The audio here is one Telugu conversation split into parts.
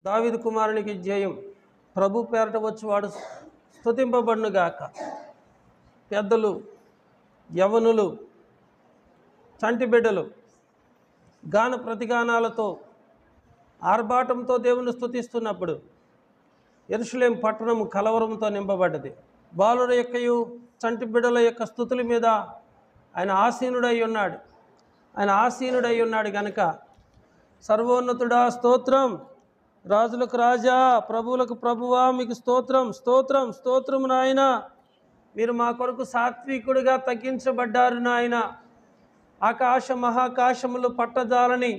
దావీదు కుమారునికి జయం. ప్రభు పేరట వచ్చువాడు స్తుతింపబడునుగాక. పెద్దలు, యవనులు, చంటి బిడ్డలు గాన ప్రతిగానాలతో ఆర్భాటంతో దేవుని స్తుతిస్తున్నప్పుడు యెరూషలేము పట్టణము కలవరంతో నింపబడ్డది. బాలుల యొక్కయు చంటి బిడ్డల యొక్క స్తుతుల మీద ఆయన ఆసీనుడై ఉన్నాడు గనుక సర్వోన్నతుడా స్తోత్రం, రాజులకు రాజా, ప్రభువులకు ప్రభువా మీకు స్తోత్రం, స్తోత్రం, స్తోత్రం నాయన. మీరు మా కొరకు సాత్వికుడిగా తగ్గించబడ్డారు నాయన. ఆకాశ మహాకాశములు పట్టజాలని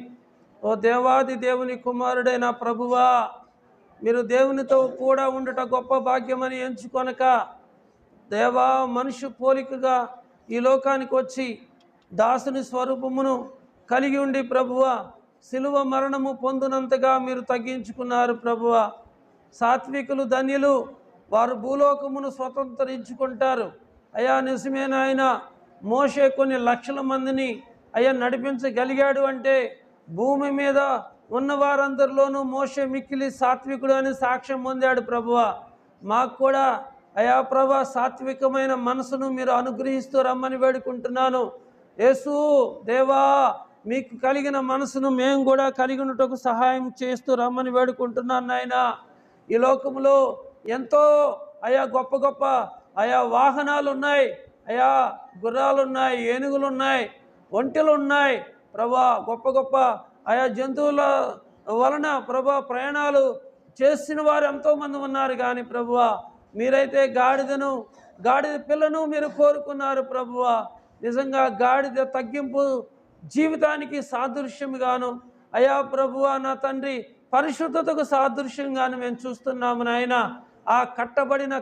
ఓ దేవాది దేవుని కుమారుడైన ప్రభువా, మీరు దేవునితో కూడా ఉండుట గొప్ప భాగ్యమని ఎంచుకొనక దేవా మనుష్య పోలికగా ఈ లోకానికి వచ్చి దాసుని స్వరూపమును కలిగి ఉండి ప్రభువా శిలువ మరణము పొందునంతగా మీరు తగ్గించుకున్నారు ప్రభువా. సాత్వికులు ధన్యులు, వారు భూలోకమును స్వతంత్రించుకుంటారు. అయా నిజమేనాయన, మోషే కొన్ని లక్షల మందిని నడిపించగలిగాడు అంటే భూమి మీద ఉన్న వారందరిలోనూ మోషే మిక్కిలి సాత్వికుడు అని సాక్ష్యం పొందాడు ప్రభువా. మాకు కూడా అయా ప్రభా సాత్వికమైన మనసును మీరు అనుగ్రహిస్తూ రమ్మని వేడుకుంటున్నాను. యేసు దేవా, మీకు కలిగిన మనసును మేము కూడా కలిగి ఉన్నటకు సహాయం చేస్తూ రమ్మని వేడుకుంటున్నాను నాయన. ఈ లోకంలో ఎంతో గొప్ప గొప్ప వాహనాలు ఉన్నాయి, గుర్రాలు ఉన్నాయి, ఏనుగులు ఉన్నాయి, ఒంటెలు ఉన్నాయి ప్రభా. గొప్ప గొప్ప జంతువుల వలన ప్రభా ప్రయాణాలు చేసిన వారు ఎంతోమంది ఉన్నారు. కానీ ప్రభువా మీరైతే గాడిద పిల్లను మీరు కోరుకున్నారు ప్రభువా. నిజంగా గాడిద తగ్గింపు జీవితానికి సాదృశ్యంగాను ప్రభువా నా తండ్రి పరిశుద్ధతకు సాదృశ్యంగాను మేము చూస్తున్నాము నాయన. ఆ కట్టబడిన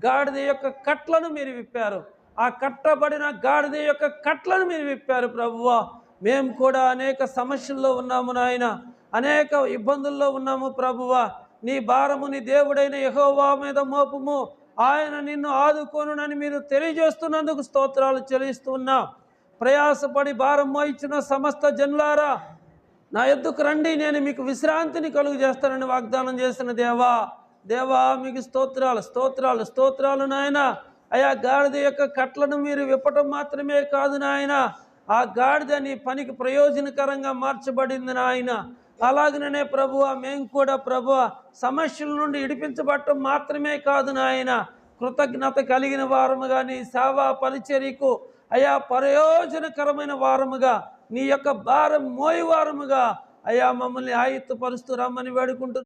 గాడిద యొక్క కట్లను మీరు విప్పారు, ఆ కట్టబడిన గాడిద యొక్క కట్లను మీరు విప్పారు ప్రభువా. మేము కూడా అనేక సమస్యల్లో ఉన్నాము నాయన, అనేక ఇబ్బందుల్లో ఉన్నాము ప్రభువా. నీ భారము నీ దేవుడైన యెహోవా మీద మోపము, ఆయన నిన్ను ఆదుకోనునని మీరు తెలియజేస్తున్నందుకు స్తోత్రాలు చెల్లిస్తున్నాం. ప్రయాసపడి భారం మోయించిన సమస్త జనులారా నా యొద్దకు రండి, నేను మీకు విశ్రాంతిని కలుగు చేస్తానని వాగ్దానం చేసిన దేవా మీకు స్తోత్రాలు, స్తోత్రాలు, స్తోత్రాలు నాయన. గాడిద యొక్క కట్లను మీరు విప్పటం మాత్రమే కాదు నాయన, ఆ గాడిద నీ పనికి ప్రయోజనకరంగా మార్చబడింది నాయన. అలాగనే ప్రభువా మేము కూడా ప్రభువా సమస్యల నుండి విడిపించబడటం మాత్రమే కాదు నాయన, కృతజ్ఞత కలిగిన వారముగా నీ సేవా పరిచర్యకు ప్రయోజనకరమైన వారముగా, నీ యొక్క భారం మోయి వారముగా మమ్మల్ని ఆయుత్తపరుస్తూ రమ్మని వేడుకుంటూ